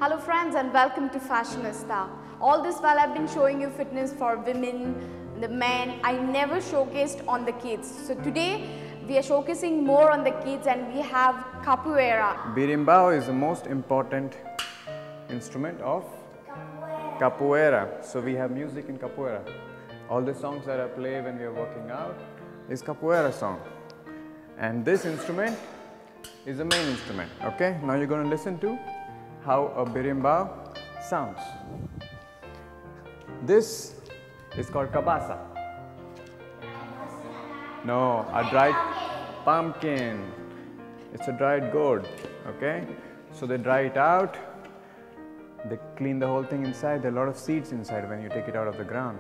Hello friends and welcome to Fashionista. All this while I've been showing you fitness for women, the men. I never showcased on the kids. So today we are showcasing more on the kids and we have Capoeira. Berimbau is the most important instrument of Capoeira. So we have music in Capoeira. All the songs that I play when we are working out is Capoeira song. And this instrument is the main instrument. Okay, now you're going to listen to how a berimbau sounds. This is called cabasa. No, a dried pumpkin. It's a dried gourd. Okay, so they dry it out. They clean the whole thing inside. There are a lot of seeds inside when you take it out of the ground.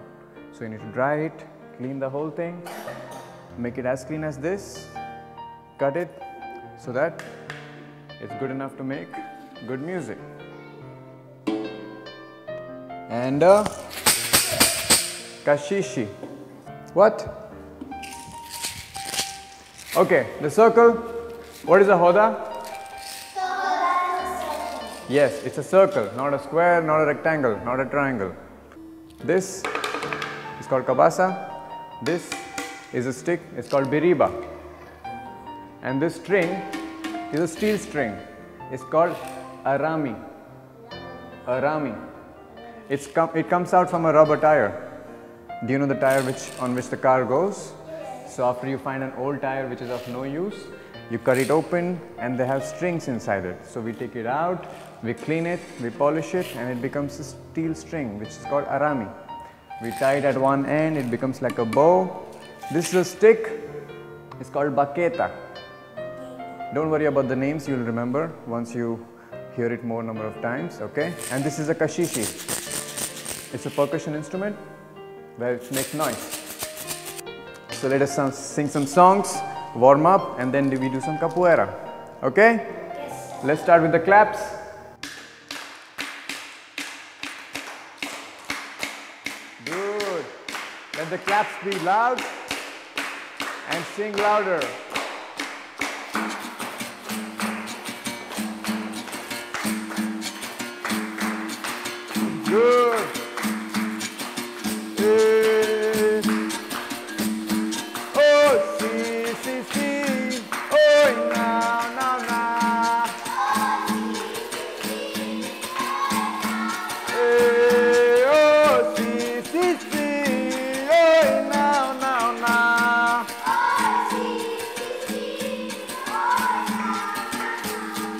So you need to dry it, clean the whole thing, make it as clean as this, cut it so that it's good enough to make good music. And kashishi. What? Okay, the circle. What is a hoda? Yes, it's a circle, not a square, not a rectangle, not a triangle. This is called kabasa. This is a stick, it's called biriba. And this string is a steel string. It's called arami. Arami. It comes out from a rubber tire. Do you know the tire on which the car goes? So after you find an old tire which is of no use, you cut it open and they have strings inside it. So we take it out, we clean it, we polish it, and it becomes a steel string which is called arami. We tie it at one end, it becomes like a bow. This is a stick, it's called baqueta. Don't worry about the names, you'll remember once you hear it more number of times, okay? And this is a kashishi. It's a percussion instrument where it makes noise. So let us sing some songs, warm up, and then we do some capoeira, okay? Yes. Let's start with the claps. Good. Let the claps be loud and sing louder. Good. Oh, si, si, si. Oh, now, now, now. Oh, si, si, si. Oh, now, now, now.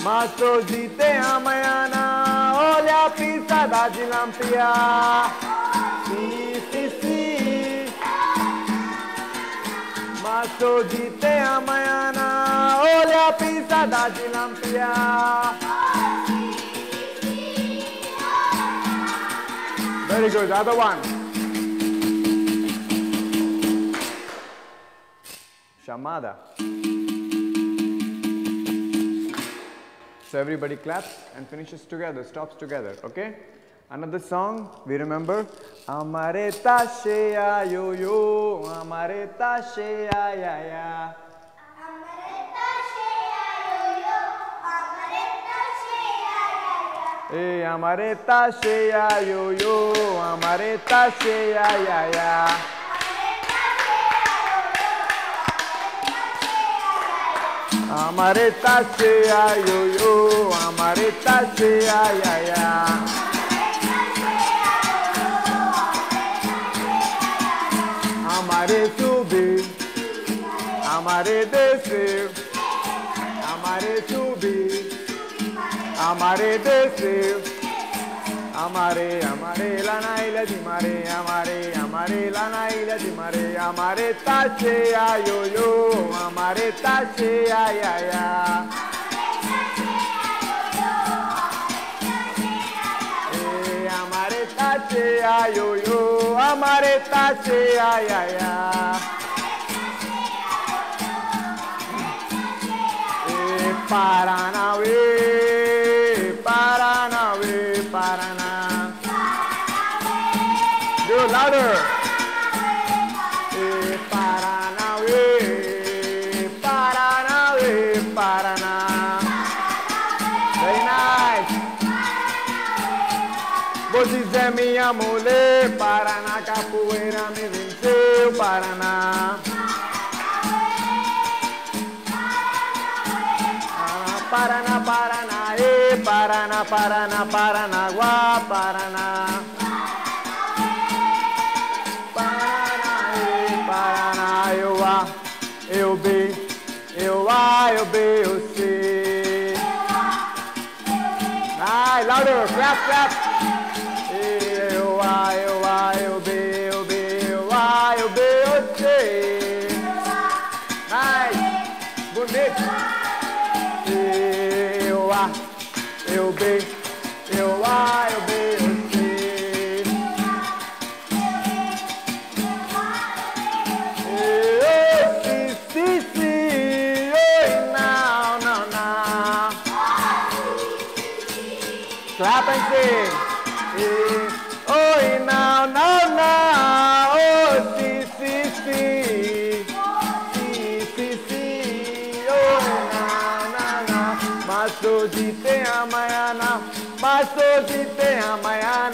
Mas hoje tem amanhã, olha a pisada de lampião. Si, si, si. Mas hoje tem amanhã, olha a pisada de lampião. Very good, other one. Chamada. So everybody claps and finishes together, stops together, okay? Another song, we remember. Amareta cheia yo yo, amareta cheia ya ya. Amareta cheia yo yo, amareta cheia ya ya. Hey, amareta cheia yo yo, amareta cheia ya ya. Amareta cheia yo yo, amareta cheia ya ya. Amare subir, amare descer, amare subir, amare descer, amare, amare lá na ilha de Maré, amare, amare lá na ilha de Maré, amare tá cheia yo yo, amare tá cheia ya ya. Amare tá cheia yo yo, amare tá cheia ya ya. Paranauê, Paranauê, Paraná. Do it louder. Paranauê, Paranauê, Paraná. Very nice. Pois é minha mulher, Paraná, capoeira me venceu, Paraná. Paraná, Paraná, Paraná, Paraná, Paranaguá, Paraná. Paraná, Paraná, eu A, eu B, eu A, eu B, eu C. Ai, louder, clap, clap. Eu A, eu A, eu B, eu B, eu A, eu B, eu C. Nice, bonito. Eu A, eu B, eu A, eu B, eu C. Eu si, oi, não, não, não. Clap and sing. Oi, não, não, não. Oh, si, si, si. Si, si, oh, não, não, não. Mas hoje tem amanhã, mas hoje tem amanhã.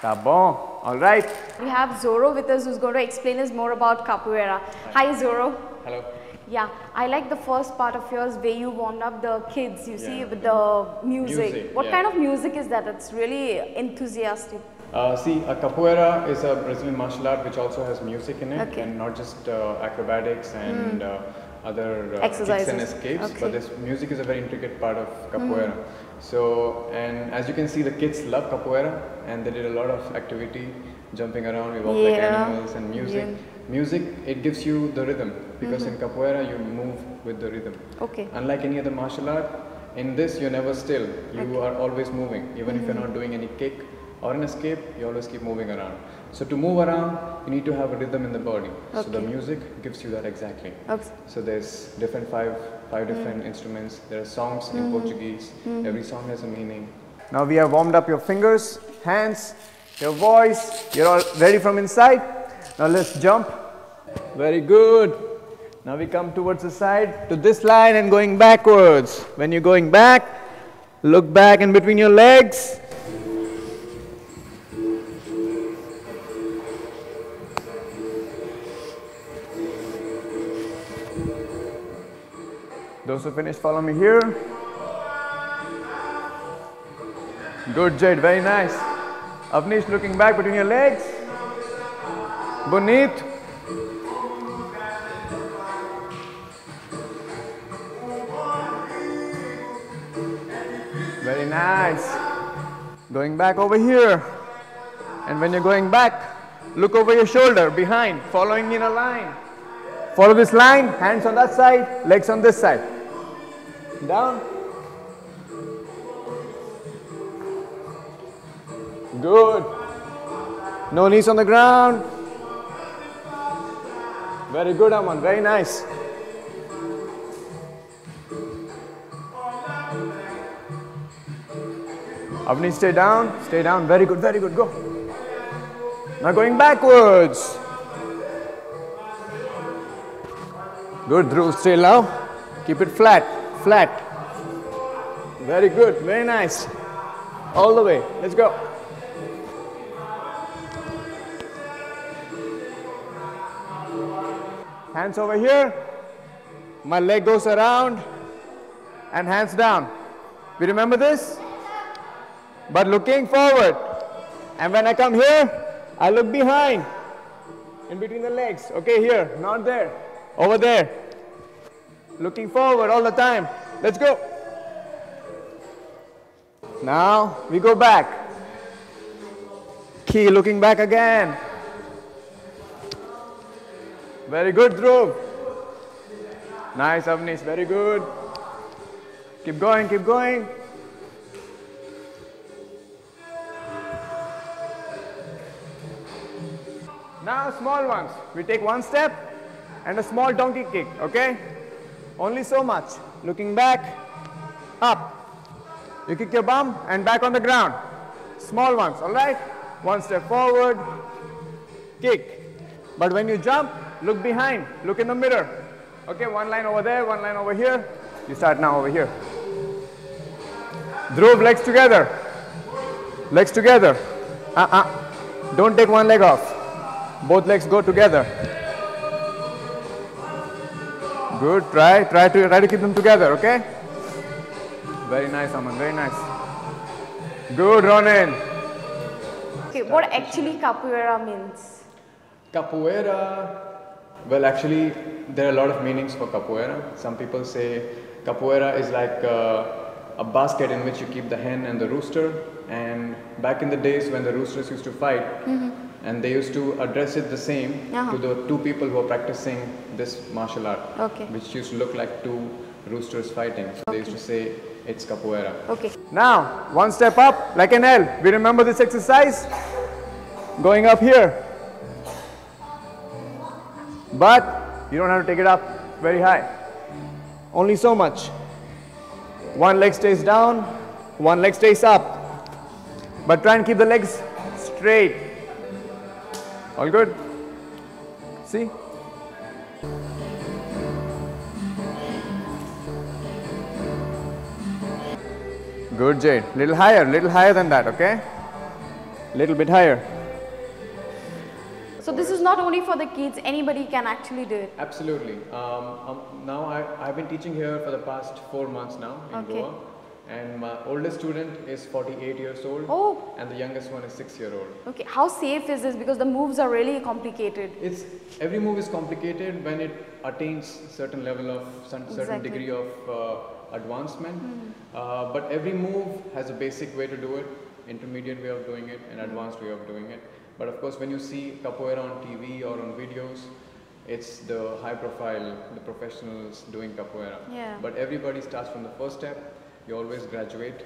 Tá bom? All right. We have Zoro with us who's going to explain us more about capoeira. Hi Zoro. Hello. Yeah, I like the first part of yours where you warmed up the kids, you see, with the music. What kind of music is that? It's really enthusiastic. See, a capoeira is a Brazilian martial art which also has music in it, Okay. and not just acrobatics and other Exercises. kicks and escapes, Okay. but this music is a very intricate part of capoeira. So, and as you can see, the kids love capoeira, and they did a lot of activity, jumping around, we walk like Yeah. animals, and music. Yeah. Music, it gives you the rhythm, because in capoeira you move with the rhythm. Okay. Unlike any other martial art, in this you're never still. You are always moving. Even if you're not doing any kick or an escape, you always keep moving around. So to move around, you need to have a rhythm in the body. So the Okay. music gives you that exactly. Okay. So there's five different instruments. There are songs in Portuguese. Every song has a meaning. Now we have warmed up your fingers, hands, your voice. You're all ready from inside. Now let's jump. Very good. Now we come towards the side to this line and going backwards. When you're going back, look back in between your legs. Those who finished, follow me here. Good, Jade, very nice. Avnish, looking back between your legs. Bonito. Very nice. Going back over here. And when you're going back, look over your shoulder, behind, following in a line. Follow this line, hands on that side, legs on this side. Down. Good. No knees on the ground. Very good, Aman. Very nice. Avni, stay down. Stay down. Very good. Very good. Go. Now going backwards. Good, Dhruv. Stay low. Keep it flat. Flat. Very good. Very nice. All the way. Let's go. Hands over here. My leg goes around and hands down. We remember this? But looking forward. And when I come here, I look behind. In between the legs. Okay, here. Not there. Over there. Looking forward all the time. Let's go. Now we go back. Key, looking back again. Very good, Dhruv. Nice, Avnish. Very good. Keep going, keep going. Now small ones. We take one step and a small donkey kick, okay? Only so much. Looking back, up. You kick your bum and back on the ground. Small ones, all right? One step forward, kick. But when you jump, look behind, look in the mirror. Okay, one line over there, one line over here. You start now over here. Dhruv, legs together. Legs together. Don't take one leg off. Both legs go together. Good, try to keep them together, okay? Very nice, Aman, very nice. Good, Ronin. Okay, what actually capoeira means? Capoeira, well actually there are a lot of meanings for capoeira. Some people say capoeira is like a basket in which you keep the hen and the rooster, and back in the days when the roosters used to fight, and they used to address it the same to the two people who are practicing this martial art, which used to look like two roosters fighting. So they used to say it's capoeira. Okay. Now, one step up like an L. We remember this exercise? Going up here. But you don't have to take it up very high. Only so much. One leg stays down, one leg stays up. But try and keep the legs straight. All good? See? Good, Jade. Little higher than that, okay? Little bit higher. So this is not only for the kids, anybody can actually do it. Absolutely. Now I've been teaching here for the past 4 months now in Goa. And my oldest student is 48 years old. Oh. And the youngest one is 6-year-old. Okay, how safe is this? Because the moves are really complicated. Every move is complicated when it attains certain level of certain degree of advancement. But every move has a basic way to do it, intermediate way of doing it, and advanced way of doing it. But of course, when you see capoeira on TV or on videos, it's the high profile, the professionals doing capoeira. Yeah. But everybody starts from the first step. You always graduate,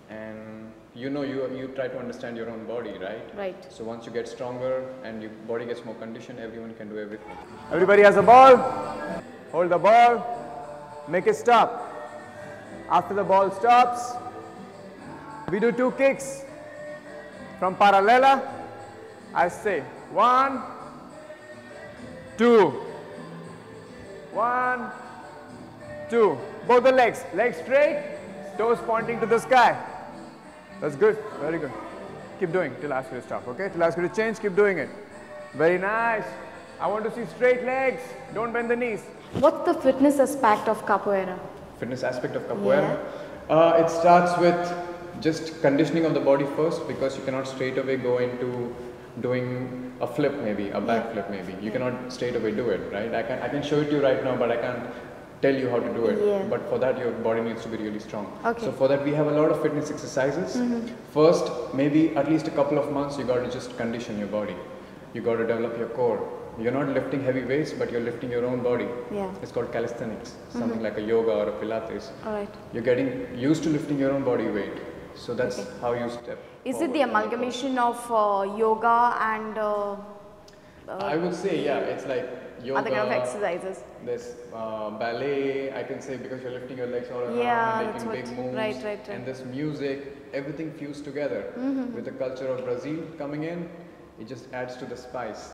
and you try to understand your own body, right? Right. So once you get stronger and your body gets more conditioned, everyone can do everything. Everybody has a ball. Hold the ball. Make it stop. After the ball stops, we do 2 kicks. From paralela, I say 1, 2. 1, 2. Both the legs straight. Toes pointing to the sky. That's good. Very good. Keep doing till I ask you to stop. Okay? Till I ask you to change, keep doing it. Very nice. I want to see straight legs. Don't bend the knees. What's the fitness aspect of capoeira? Fitness aspect of capoeira? It starts with just conditioning of the body first, because you cannot straight away go into doing a flip, maybe a back flip, maybe. You cannot straight away do it, right? I can show it to you right now, but I can't tell you how to do it. But for that, your body needs to be really strong. So for that, we have a lot of fitness exercises. First, maybe at least a couple of months, you got to just condition your body. You got to develop your core. You're not lifting heavy weights, but you're lifting your own body. It's called calisthenics, something like a yoga or a Pilates. You're getting used to lifting your own body weight. So that's how you step. Is it the amalgamation of yoga and I would say, yeah, it's like yoga, other kind of exercises? There's ballet, I can say, because you're lifting your legs all around and making big moves. Right. And this music, everything fused together. With the culture of Brazil coming in, it just adds to the spice.